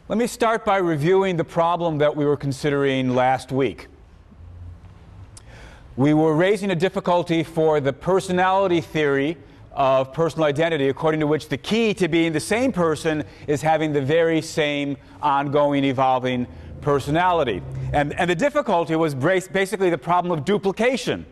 Let me start by reviewing the problem that we were considering last week. We were raising a difficulty for the personality theory of personal identity, according to which the key to being the same person is having the very same ongoing, evolving personality. And the difficulty was basically the problem of duplication.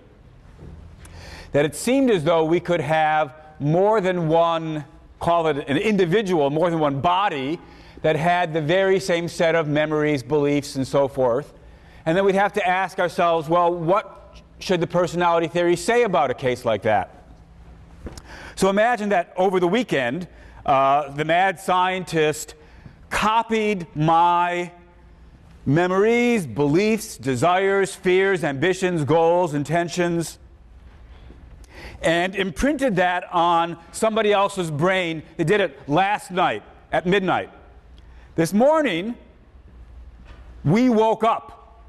That it seemed as though we could have more than one, call it an individual, more than one body, that had the very same set of memories, beliefs, and so forth. And then we'd have to ask ourselves, well, what should the personality theory say about a case like that? So imagine that over the weekend, the mad scientist copied my memories, beliefs, desires, fears, ambitions, goals, intentions, and imprinted that on somebody else's brain. They did it last night at midnight. This morning, we woke up,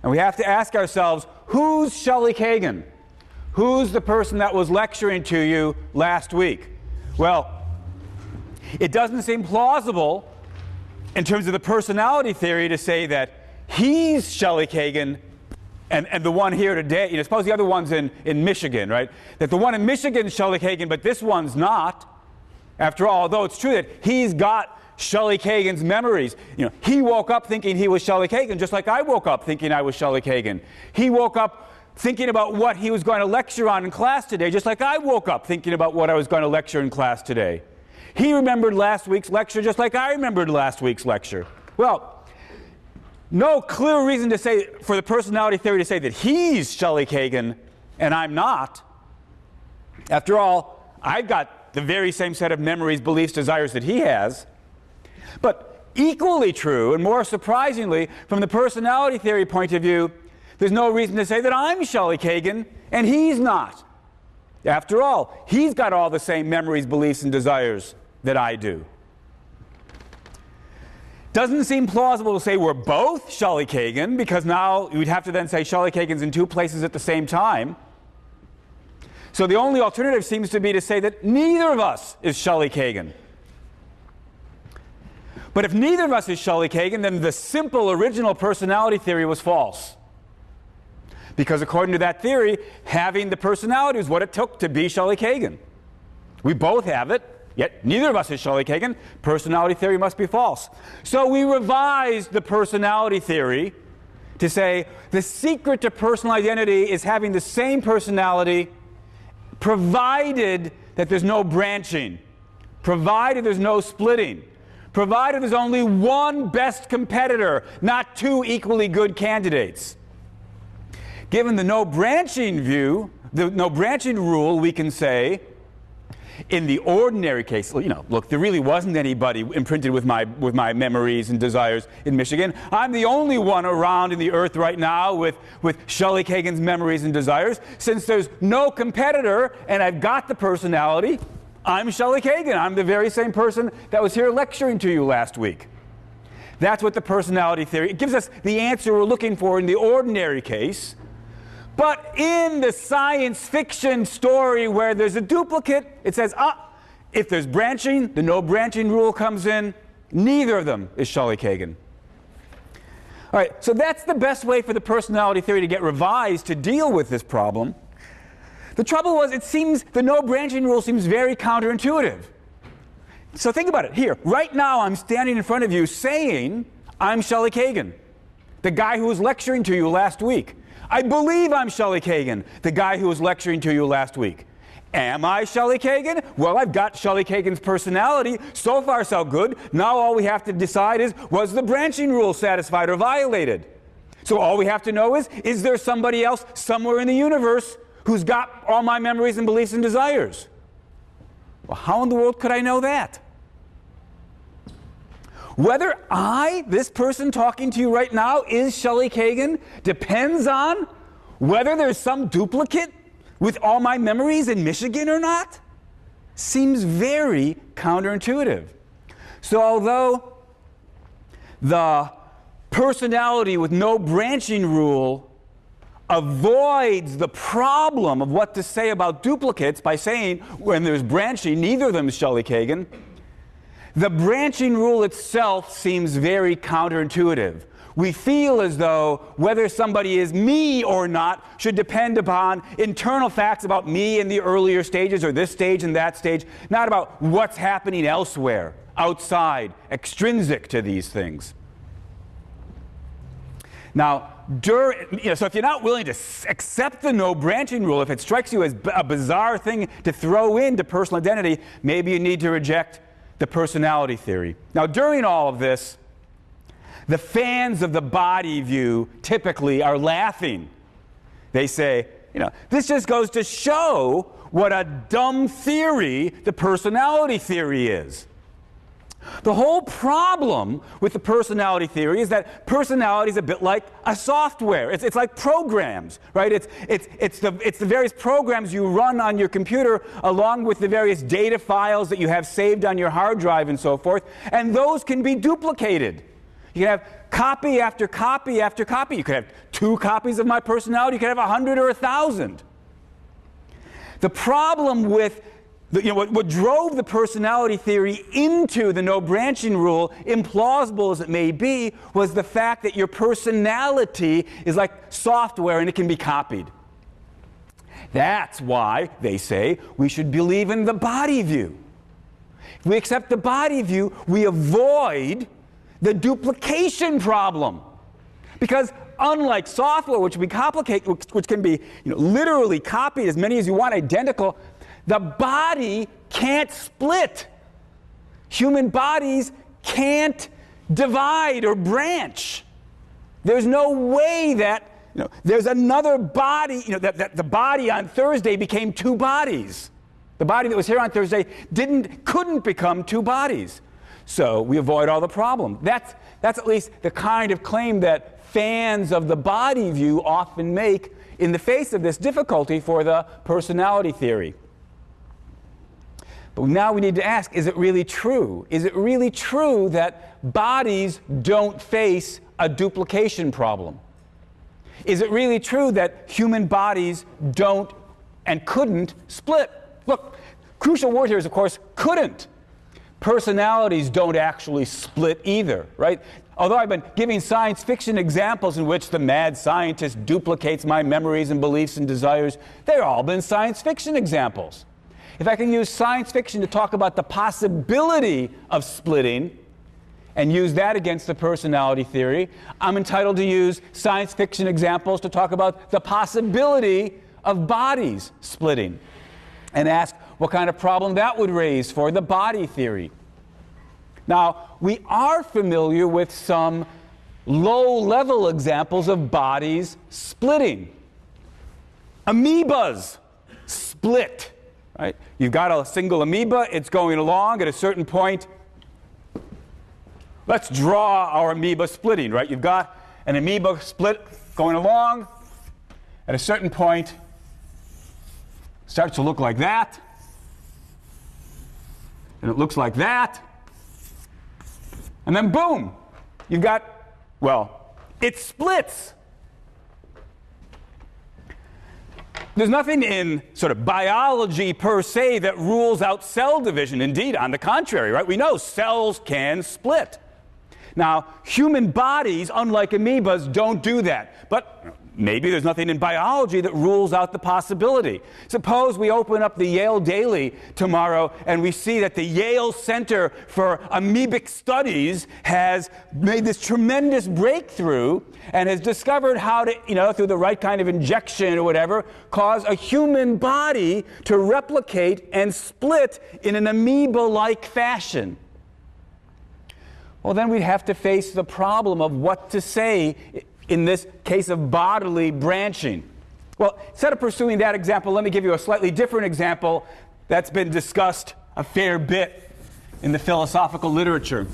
and we have to ask ourselves, who's Shelley Kagan? Who's the person that was lecturing to you last week? Well, it doesn't seem plausible in terms of the personality theory to say that he's Shelley Kagan and the one here today, suppose the other one's in Michigan, right? That the one in Michigan is Shelley Kagan, but this one's not. After all, although it's true that he's got Shelley Kagan's memories. He woke up thinking he was Shelley Kagan, just like I woke up thinking I was Shelley Kagan. He woke up thinking about what he was going to lecture on in class today, just like I woke up thinking about what I was going to lecture in class today. He remembered last week's lecture just like I remembered last week's lecture. Well, no clear reason to say, for the personality theory to say that he's Shelley Kagan and I'm not. After all, I've got the very same set of memories, beliefs, desires that he has. But equally true, and more surprisingly, from the personality theory point of view, there's no reason to say that I'm Shelley Kagan and he's not. After all, he's got all the same memories, beliefs, and desires that I do. Doesn't seem plausible to say we're both Shelley Kagan, because now you'd have to then say Shelley Kagan's in two places at the same time. So the only alternative seems to be to say that neither of us is Shelley Kagan. But if neither of us is Shelley Kagan, then the simple original personality theory was false. Because according to that theory, having the personality is what it took to be Shelley Kagan. We both have it, yet neither of us is Shelley Kagan. Personality theory must be false. So we revised the personality theory to say the secret to personal identity is having the same personality provided that there's no branching, provided there's no splitting, provided there's only one best competitor, not two equally good candidates. Given the no branching view, the no branching rule, we can say, in the ordinary case, look, there really wasn't anybody imprinted with my memories and desires in Michigan. I'm the only one around in the earth right now with Shelley Kagan's memories and desires. Since there's no competitor and I've got the personality, I'm Shelley Kagan. I'm the very same person that was here lecturing to you last week. That's what the personality theory, it gives us the answer we're looking for in the ordinary case. But in the science fiction story where there's a duplicate, it says, if there's branching, the no branching rule comes in. Neither of them is Shelley Kagan. All right, so that's the best way for the personality theory to get revised to deal with this problem. The trouble was, it seems the no branching rule seems very counterintuitive. So think about it. Here, right now, I'm standing in front of you saying I'm Shelley Kagan, the guy who was lecturing to you last week. I believe I'm Shelley Kagan, the guy who was lecturing to you last week. Am I Shelley Kagan? Well, I've got Shelley Kagan's personality. So far, so good. Now all we have to decide is, was the branching rule satisfied or violated? So all we have to know is there somebody else somewhere in the universe who's got all my memories and beliefs and desires? Well, how in the world could I know that? Whether this person talking to you right now, is Shelley Kagan depends on whether there's some duplicate with all my memories in Michigan or not. Seems very counterintuitive. So although the personality with no branching rule avoids the problem of what to say about duplicates by saying when there's branching, neither of them is Shelley Kagan, the branching rule itself seems very counterintuitive. We feel as though whether somebody is me or not should depend upon internal facts about me in the earlier stages or this stage and that stage, not about what's happening elsewhere, outside, extrinsic to these things. Now, so if you're not willing to accept the no branching rule, if it strikes you as a bizarre thing to throw into personal identity, maybe you need to reject the personality theory. Now, during all of this, the fans of the body view typically are laughing. They say, this just goes to show what a dumb theory the personality theory is. The whole problem with the personality theory is that personality is a bit like a software. It's like programs, right? It's the various programs you run on your computer along with the various data files that you have saved on your hard drive and so forth, and those can be duplicated. You can have copy after copy after copy. You could have 2 copies of my personality. You could have 100 or 1,000. The problem with what drove the personality theory into the no branching rule, implausible as it may be, was the fact that your personality is like software and it can be copied. That's why, they say, we should believe in the body view. If we accept the body view, we avoid the duplication problem. Because unlike software, which can be literally copied as many as you want, identical, the body can't split. Human bodies can't divide or branch. There's no way that there's another body, that the body on Thursday became 2 bodies. The body that was here on Thursday couldn't become 2 bodies. So we avoid all the problem. That's at least the kind of claim that fans of the body view often make in the face of this difficulty for the personality theory. But now we need to ask, is it really true? Is it really true that bodies don't face a duplication problem? Is it really true that human bodies don't and couldn't split? Look, crucial word here is, of course, couldn't. Personalities don't actually split either, right? Although I've been giving science fiction examples in which the mad scientist duplicates my memories and beliefs and desires, they've all been science fiction examples. If I can use science fiction to talk about the possibility of splitting and use that against the personality theory, I'm entitled to use science fiction examples to talk about the possibility of bodies splitting and ask what kind of problem that would raise for the body theory. Now, we are familiar with some low-level examples of bodies splitting. Amoebas split. Right? You've got a single amoeba, it's going along at a certain point. Let's draw our amoeba splitting, right? You've got an amoeba split going along. At a certain point, it starts to look like that. And it looks like that. And then boom, you've got, it splits. There's nothing in sort of biology per se that rules out cell division. Indeed, on the contrary, right? We know cells can split. Now, human bodies, unlike amoebas, don't do that. But maybe there's nothing in biology that rules out the possibility. Suppose we open up the Yale Daily tomorrow and we see that the Yale Center for Amoebic Studies has made this tremendous breakthrough and has discovered how to, through the right kind of injection or whatever, cause a human body to replicate and split in an amoeba-like fashion. Well, then we'd have to face the problem of what to say in this case of bodily branching. Well, instead of pursuing that example, let me give you a slightly different example that's been discussed a fair bit in the philosophical literature.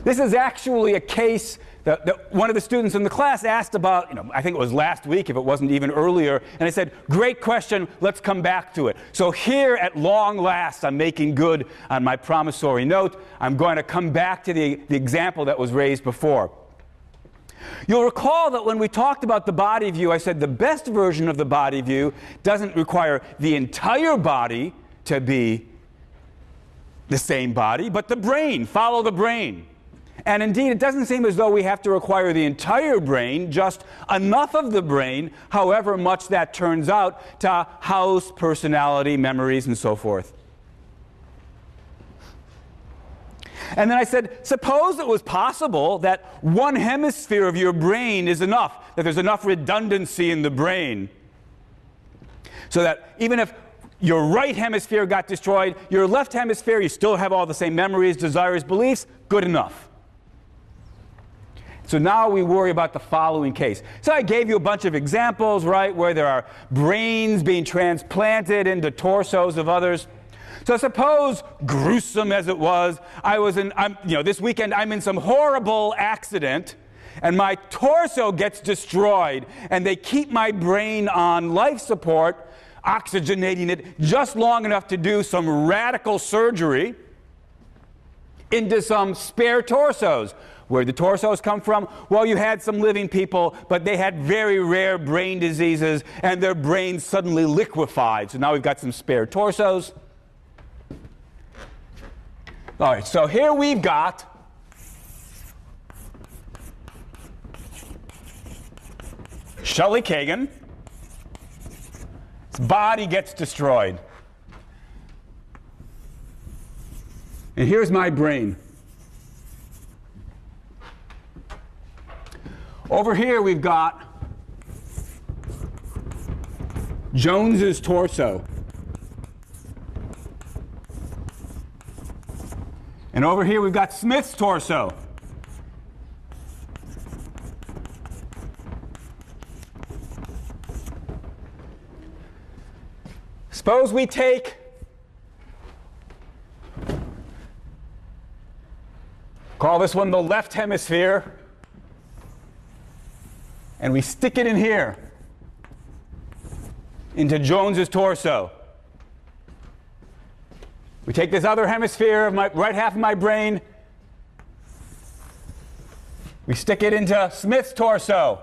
This is actually a case that one of the students in the class asked about, I think it was last week, if it wasn't even earlier, and I said, great question, let's come back to it. So here, at long last, I'm making good on my promissory note. I'm going to come back to the example that was raised before. You'll recall that when we talked about the body view, I said the best version of the body view doesn't require the entire body to be the same body, but the brain. Follow the brain. And indeed, it doesn't seem as though we have to require the entire brain, just enough of the brain, however much that turns out, to house personality, memories, and so forth. And then I said, suppose it was possible that one hemisphere of your brain is enough, that there's enough redundancy in the brain, so that even if your right hemisphere got destroyed, your left hemisphere, you still have all the same memories, desires, beliefs, good enough. So now we worry about the following case. So I gave you a bunch of examples, right, where there are brains being transplanted into torsos of others. So suppose, gruesome as it was, this weekend I'm in some horrible accident, and my torso gets destroyed, and they keep my brain on life support, oxygenating it just long enough to do some radical surgery into some spare torsos. Where the torsos come from? Well, you had some living people, but they had very rare brain diseases, and their brains suddenly liquefied. So now we've got some spare torsos. All right, so here we've got Shelley Kagan. His body gets destroyed. And here's my brain. Over here we've got Jones's torso. And over here we've got Smith's torso. Suppose we take call this one the left hemisphere, and we stick it in here, into Jones's torso. We take this other hemisphere of my right half of my brain, we stick it into Smith's torso.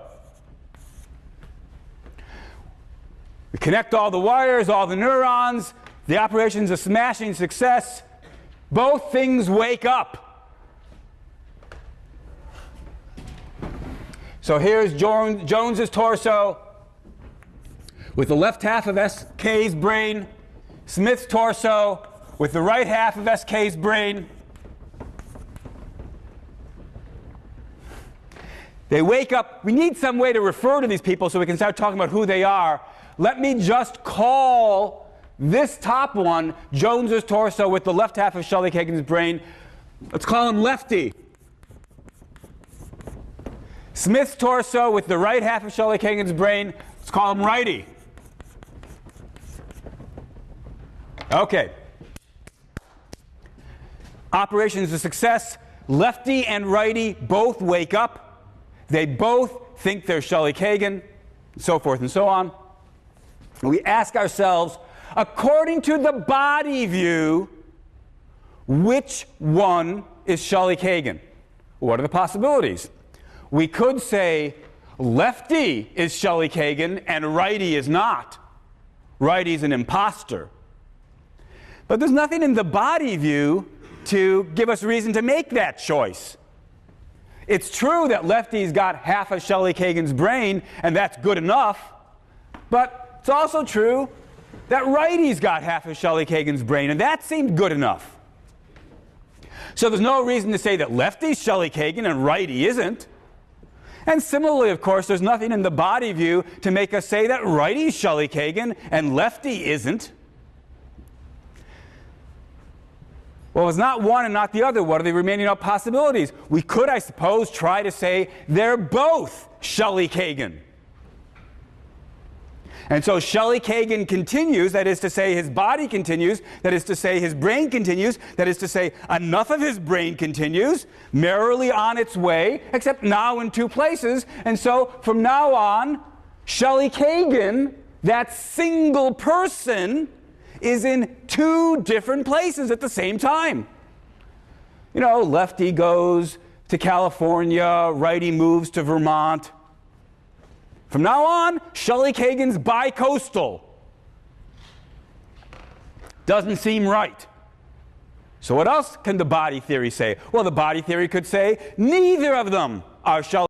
We connect all the wires, all the neurons, the operation's a smashing success. Both things wake up. So here's Jones's torso with the left half of SK's brain, Smith's torso with the right half of SK's brain. They wake up. We need some way to refer to these people so we can start talking about who they are. Let me just call this top one Jones's torso with the left half of Shelley Kagan's brain. Let's call him Lefty. Smith's torso with the right half of Shelley Kagan's brain, let's call him Righty. Okay. Operation is a success. Lefty and Righty both wake up. They both think they're Shelley Kagan, so forth and so on. And we ask ourselves, according to the body view, which one is Shelley Kagan? What are the possibilities? We could say Lefty is Shelley Kagan and Righty is not. Righty's an imposter. But there's nothing in the body view to give us reason to make that choice. It's true that Lefty's got half of Shelley Kagan's brain, and that's good enough. But it's also true that Righty's got half of Shelley Kagan's brain, and that seemed good enough. So there's no reason to say that Lefty's Shelley Kagan and Righty isn't. And similarly, of course, there's nothing in the body view to make us say that Righty's Shelley Kagan and Lefty isn't. Well, it's not one and not the other. What are the remaining possibilities? We could, I suppose, try to say they're both Shelley Kagan. And so Shelley Kagan continues, that is to say his body continues, that is to say his brain continues, that is to say enough of his brain continues, merrily on its way, except now in two places. And so from now on, Shelley Kagan, that single person, is in two different places at the same time. You know, Lefty goes to California, Righty moves to Vermont. From now on, Shelley Kagan's bi-coastal. Doesn't seem right. So what else can the body theory say? Well, the body theory could say neither of them are